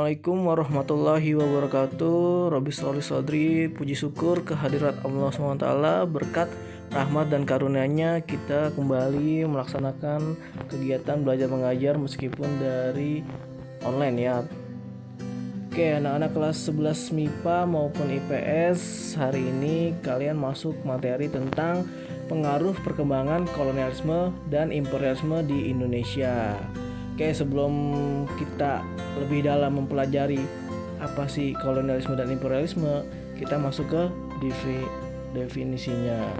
Assalamualaikum warahmatullahi wabarakatuh. Rabbi sholli sodri. Puji syukur kehadirat Allah SWT. Berkat rahmat dan karunia-Nya kita kembali melaksanakan kegiatan belajar mengajar meskipun dari online ya. Oke, anak-anak kelas 11 MIPA maupun IPS, hari ini kalian masuk materi tentang pengaruh perkembangan kolonialisme dan imperialisme di Indonesia. Oke, sebelum kita lebih dalam mempelajari apa sih kolonialisme dan imperialisme, kita masuk ke definisinya.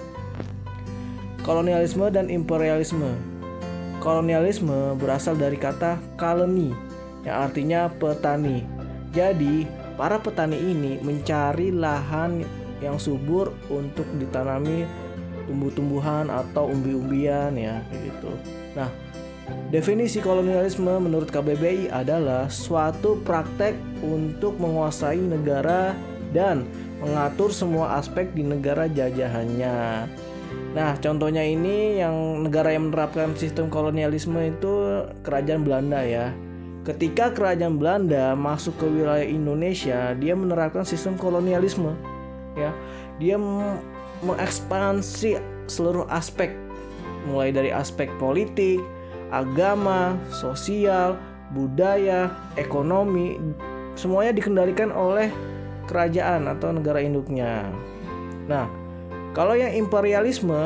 Kolonialisme dan imperialisme. Kolonialisme berasal dari kata colony yang artinya petani. Jadi, para petani ini mencari lahan yang subur untuk ditanami tumbuh-tumbuhan atau umbi-umbian ya, gitu. Nah, definisi kolonialisme menurut KBBI adalah suatu praktek untuk menguasai negara dan mengatur semua aspek di negara jajahannya. Nah, contohnya ini yang negara yang menerapkan sistem kolonialisme itu Kerajaan Belanda ya. Ketika Kerajaan Belanda masuk ke wilayah Indonesia, dia menerapkan sistem kolonialisme ya. Dia mengekspansi seluruh aspek, mulai dari aspek politik, agama, sosial, budaya, ekonomi, semuanya dikendalikan oleh kerajaan atau negara induknya. Nah, kalau yang imperialisme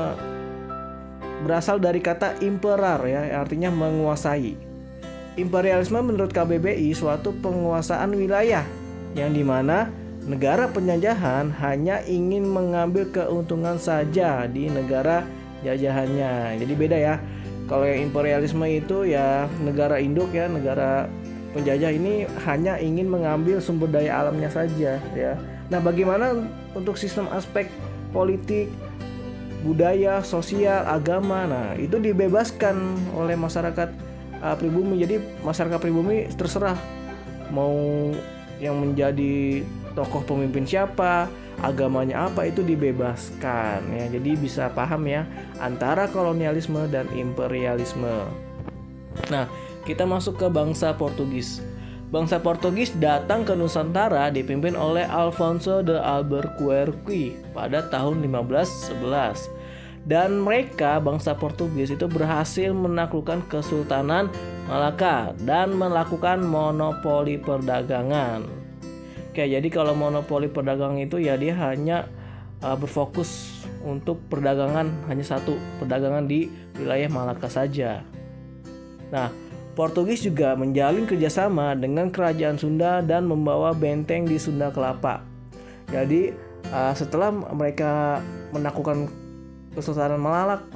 berasal dari kata imperar ya, artinya menguasai. Imperialisme menurut KBBI suatu penguasaan wilayah yang dimana negara penjajahan hanya ingin mengambil keuntungan saja di negara jajahannya. Jadi beda ya. Kalau yang imperialisme itu ya negara induk ya, negara penjajah ini hanya ingin mengambil sumber daya alamnya saja ya. Nah, bagaimana untuk sistem aspek politik, budaya, sosial, agama? Nah, itu dibebaskan oleh masyarakat pribumi. Jadi masyarakat pribumi terserah mau yang menjadi tokoh pemimpin siapa, agamanya apa, itu dibebaskan ya. Jadi bisa paham ya antara kolonialisme dan imperialisme. Nah, kita masuk ke bangsa Portugis. Bangsa Portugis datang ke Nusantara dipimpin oleh Alfonso de Albuquerque pada tahun 1511. Dan mereka, bangsa Portugis itu berhasil menaklukkan Kesultanan Malaka dan melakukan monopoli perdagangan. Oke, jadi kalau monopoli perdagangan itu ya dia hanya berfokus untuk perdagangan, hanya satu, perdagangan di wilayah Malaka saja. Nah, Portugis juga menjalin kerjasama dengan kerajaan Sunda dan membawa benteng di Sunda Kelapa. Jadi setelah mereka menaklukkan Kesultanan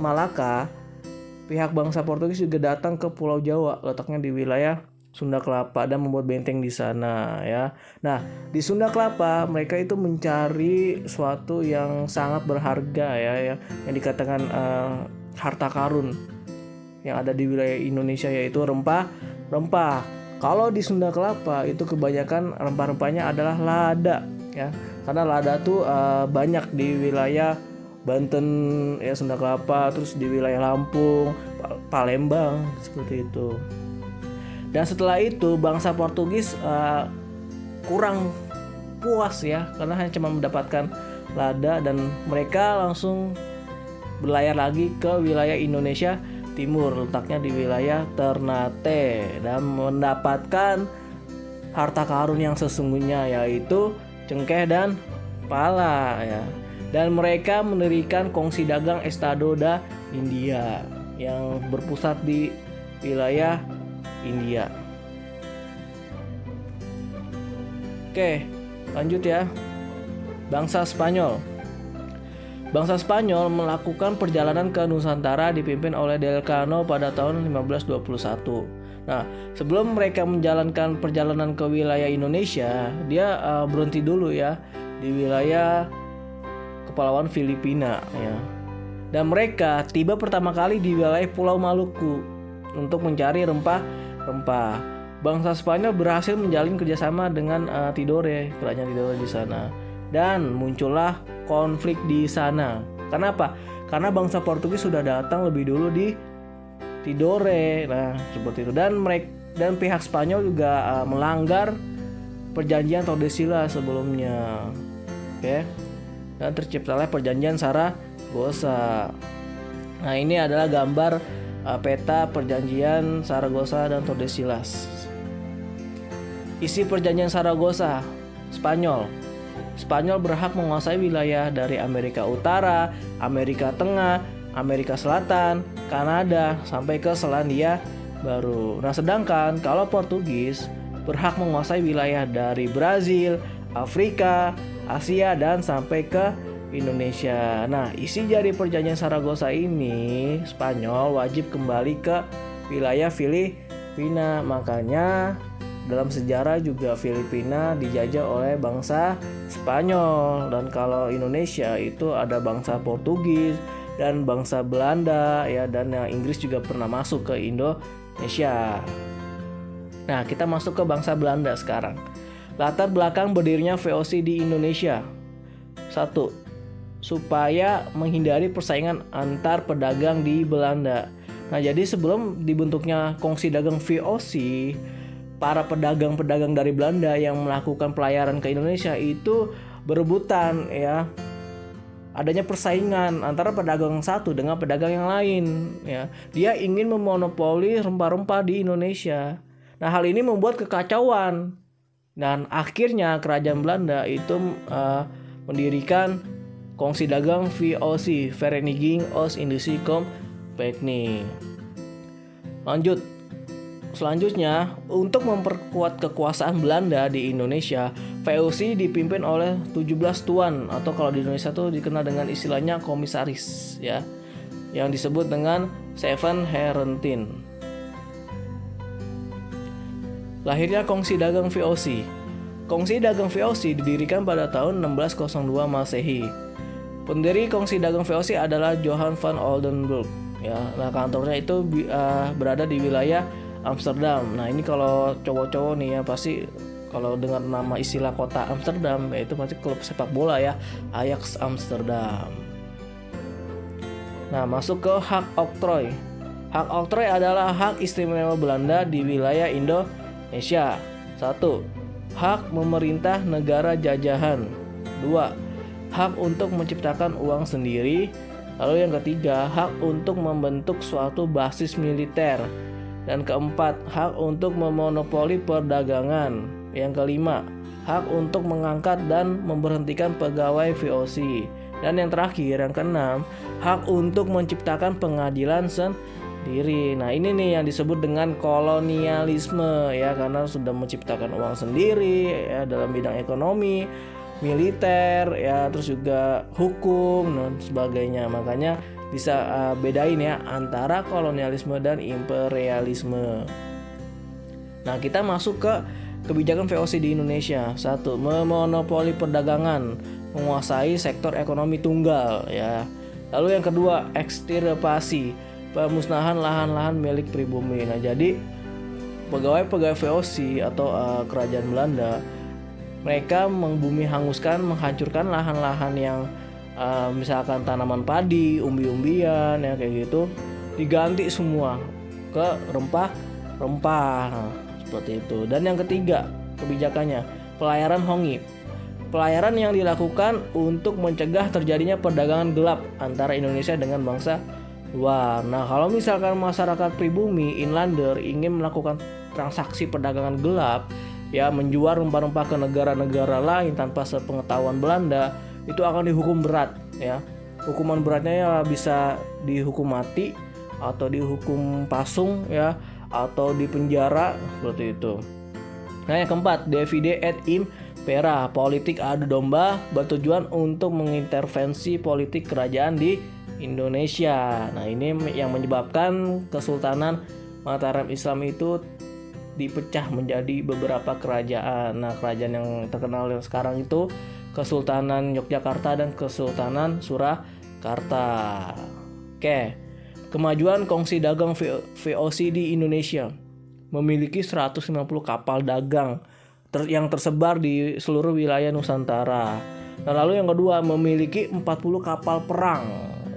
Malaka, pihak bangsa Portugis juga datang ke Pulau Jawa, letaknya di wilayah Sunda Kelapa, dan membuat benteng di sana ya. Nah, di Sunda Kelapa mereka itu mencari suatu yang sangat berharga ya, yang dikatakan harta karun yang ada di wilayah Indonesia, yaitu rempah-rempah. Kalau di Sunda Kelapa itu kebanyakan rempah-rempahnya adalah lada ya, karena lada tuh banyak di wilayah Banten ya, Sunda Kelapa, terus di wilayah Lampung, Palembang, seperti itu. Dan setelah itu bangsa Portugis kurang puas ya, karena hanya cuma mendapatkan lada, dan mereka langsung berlayar lagi ke wilayah Indonesia Timur, letaknya di wilayah Ternate, dan mendapatkan harta karun yang sesungguhnya, yaitu cengkeh dan pala ya. Dan mereka mendirikan Kongsi Dagang Estado da India yang berpusat di wilayah India. Oke, lanjut ya. Bangsa Spanyol. Bangsa Spanyol melakukan perjalanan ke Nusantara dipimpin oleh Del Cano pada tahun 1521. Nah, sebelum mereka menjalankan perjalanan ke wilayah Indonesia, dia berhenti dulu ya di wilayah Kepulauan Filipina ya. Dan mereka tiba pertama kali di wilayah Pulau Maluku untuk mencari rempah-rempah. Bangsa Spanyol berhasil menjalin kerjasama dengan Tidore, kerajaan Tidore di sana. Dan muncullah konflik di sana. Kenapa? Karena bangsa Portugis sudah datang lebih dulu di Tidore. Nah, seperti itu. Dan pihak Spanyol juga melanggar perjanjian Tordesillas sebelumnya. Oke. Dan terciptalah perjanjian Saragossa. Nah, ini adalah gambar peta perjanjian Saragossa dan Tordesillas. Isi perjanjian Saragossa. Spanyol berhak menguasai wilayah dari Amerika Utara, Amerika Tengah, Amerika Selatan, Kanada, sampai ke Selandia Baru. Nah, sedangkan kalau Portugis berhak menguasai wilayah dari Brazil, Afrika, Asia, dan sampai ke Indonesia. Nah, isi dari perjanjian Saragossa ini, Spanyol wajib kembali ke wilayah Filipina. Makanya dalam sejarah juga Filipina dijajah oleh bangsa Spanyol, dan kalau Indonesia itu ada bangsa Portugis dan bangsa Belanda ya, dan yang Inggris juga pernah masuk ke Indonesia. Nah, kita masuk ke bangsa Belanda sekarang. Latar belakang berdirinya VOC di Indonesia. 1. Supaya menghindari persaingan antar pedagang di Belanda. Nah, jadi sebelum dibentuknya Kongsi Dagang VOC, para pedagang-pedagang dari Belanda yang melakukan pelayaran ke Indonesia itu berebutan ya. Adanya persaingan antara pedagang satu dengan pedagang yang lain ya. Dia ingin memonopoli rempah-rempah di Indonesia. Nah, hal ini membuat kekacauan. Dan akhirnya kerajaan Belanda itu mendirikan Kongsi Dagang VOC, Vereniging Oost-Indische Compagnie. Lanjut. Selanjutnya, untuk memperkuat kekuasaan Belanda di Indonesia, VOC dipimpin oleh 17 tuan, atau kalau di Indonesia tuh dikenal dengan istilahnya komisaris ya, yang disebut dengan Seven Herenthin. Lahirnya Kongsi Dagang VOC. Kongsi Dagang VOC didirikan pada tahun 1602 Masehi. Pendiri Kongsi Dagang VOC adalah Johan van Oldenburg ya. Nah, kantornya itu berada di wilayah Amsterdam. Nah, ini kalau cowok-cowok nih ya pasti kalau dengar nama istilah kota Amsterdam, yaitu pasti klub sepak bola ya, Ajax Amsterdam. Nah, masuk ke hak oktroy. Hak oktroy adalah hak istimewa Belanda di wilayah Indonesia. 1. Hak memerintah negara jajahan. 2. Hak untuk menciptakan uang sendiri. Lalu yang ketiga, hak untuk membentuk suatu basis militer. Dan keempat, hak untuk memonopoli perdagangan. Yang kelima, hak untuk mengangkat dan memberhentikan pegawai VOC. Dan yang terakhir, yang keenam, hak untuk menciptakan pengadilan sendiri. Nah, ini nih yang disebut dengan kolonialisme ya, karena sudah menciptakan uang sendiri ya dalam bidang ekonomi, militer ya, terus juga hukum dan sebagainya. Makanya bisa bedain ya antara kolonialisme dan imperialisme. Nah, kita masuk ke kebijakan VOC di Indonesia. 1. Memonopoli perdagangan, menguasai sektor ekonomi tunggal ya. Lalu yang kedua, ekstirpasi, pemusnahan lahan-lahan milik pribumi. Nah, jadi pegawai-pegawai VOC atau kerajaan Belanda, mereka membumi hanguskan, menghancurkan lahan-lahan yang misalkan tanaman padi, umbi-umbian ya kayak gitu, diganti semua ke rempah-rempah. Nah, seperti itu. Dan yang ketiga, kebijakannya pelayaran Hongi. Pelayaran yang dilakukan untuk mencegah terjadinya perdagangan gelap antara Indonesia dengan bangsa luar. Nah, kalau misalkan masyarakat pribumi inlander ingin melakukan transaksi perdagangan gelap ya, menjual rempah-rempah ke negara-negara lain tanpa sepengetahuan Belanda, itu akan dihukum berat ya. Hukuman beratnya ya bisa dihukum mati atau dihukum pasung ya, atau dipenjara seperti itu. Nah, yang keempat, divide et impera, politik adu domba bertujuan untuk mengintervensi politik kerajaan di Indonesia. Nah, ini yang menyebabkan Kesultanan Mataram Islam itu dipecah menjadi beberapa kerajaan. Nah, kerajaan yang terkenal sekarang itu Kesultanan Yogyakarta dan Kesultanan Surakarta. Oke. Kemajuan Kongsi Dagang VOC di Indonesia. Memiliki 150 kapal dagang yang tersebar di seluruh wilayah Nusantara. Nah, lalu yang kedua, memiliki 40 kapal perang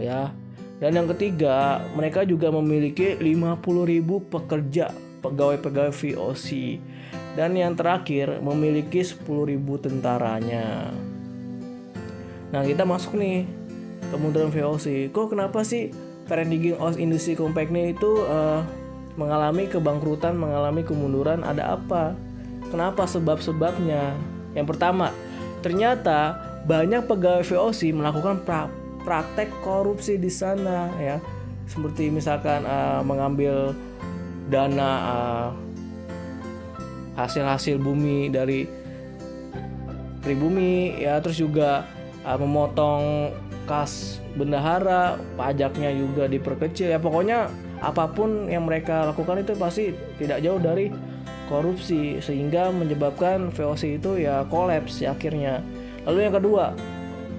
ya. Dan yang ketiga, mereka juga memiliki 50.000 pekerja, pegawai-pegawai VOC. Dan yang terakhir memiliki 10.000 tentaranya. Nah, kita masuk nih kemunduran VOC. Kok kenapa sih Vereniging Oost-Indische Compagnie itu mengalami kebangkrutan, mengalami kemunduran? Ada apa? Kenapa sebab-sebabnya? Yang pertama, ternyata banyak pegawai VOC melakukan praktek korupsi di sana ya. Seperti misalkan mengambil dana hasil-hasil bumi dari pribumi ya, terus juga memotong kas bendahara, pajaknya juga diperkecil ya. Pokoknya apapun yang mereka lakukan itu pasti tidak jauh dari korupsi, sehingga menyebabkan VOC itu ya kolaps ya akhirnya. Lalu yang kedua,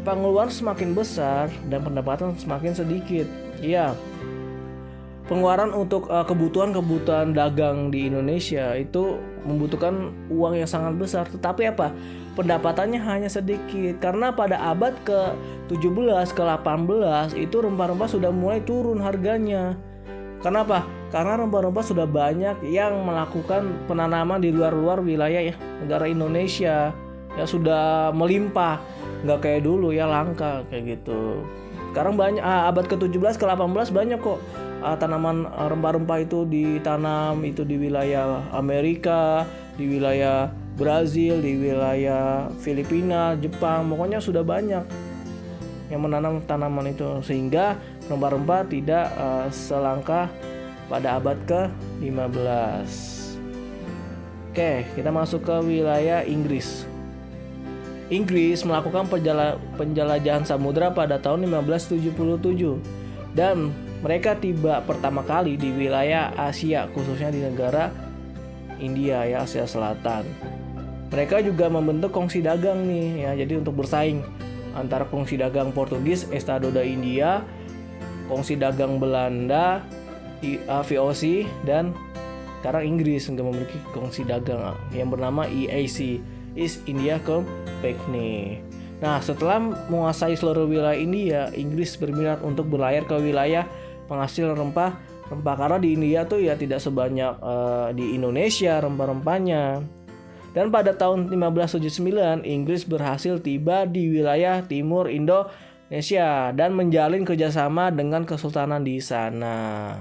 pengeluaran semakin besar dan pendapatan semakin sedikit. Iya, pengeluaran untuk kebutuhan dagang di Indonesia itu membutuhkan uang yang sangat besar, tetapi apa? Pendapatannya hanya sedikit, karena pada abad ke-17 ke-18 itu rempah-rempah sudah mulai turun harganya. Kenapa? Karena rempah-rempah sudah banyak yang melakukan penanaman di luar wilayah ya, negara Indonesia ya, sudah melimpah, nggak kayak dulu ya langka kayak gitu. Sekarang banyak abad ke-17 ke-18 banyak kok tanaman rempah-rempah itu ditanam itu di wilayah Amerika, di wilayah Brazil, di wilayah Filipina, Jepang. Pokoknya sudah banyak yang menanam tanaman itu, sehingga rempah-rempah tidak selangka pada abad ke-15. Oke, kita masuk ke wilayah Inggris. Inggris melakukan penjelajahan samudra pada tahun 1577 dan mereka tiba pertama kali di wilayah Asia, khususnya di negara India ya, Asia Selatan. Mereka juga membentuk kongsi dagang nih ya, jadi untuk bersaing antara kongsi dagang Portugis, Estado da India, kongsi dagang Belanda, VOC, dan sekarang Inggris juga memiliki kongsi dagang yang bernama EAC, East India Company. Nah, setelah menguasai seluruh wilayah India, Inggris berminat untuk berlayar ke wilayah penghasil rempah karena di India tuh ya tidak sebanyak di Indonesia rempah-rempahnya. Dan pada tahun 1579 Inggris berhasil tiba di wilayah timur Indonesia dan menjalin kerjasama dengan kesultanan di sana.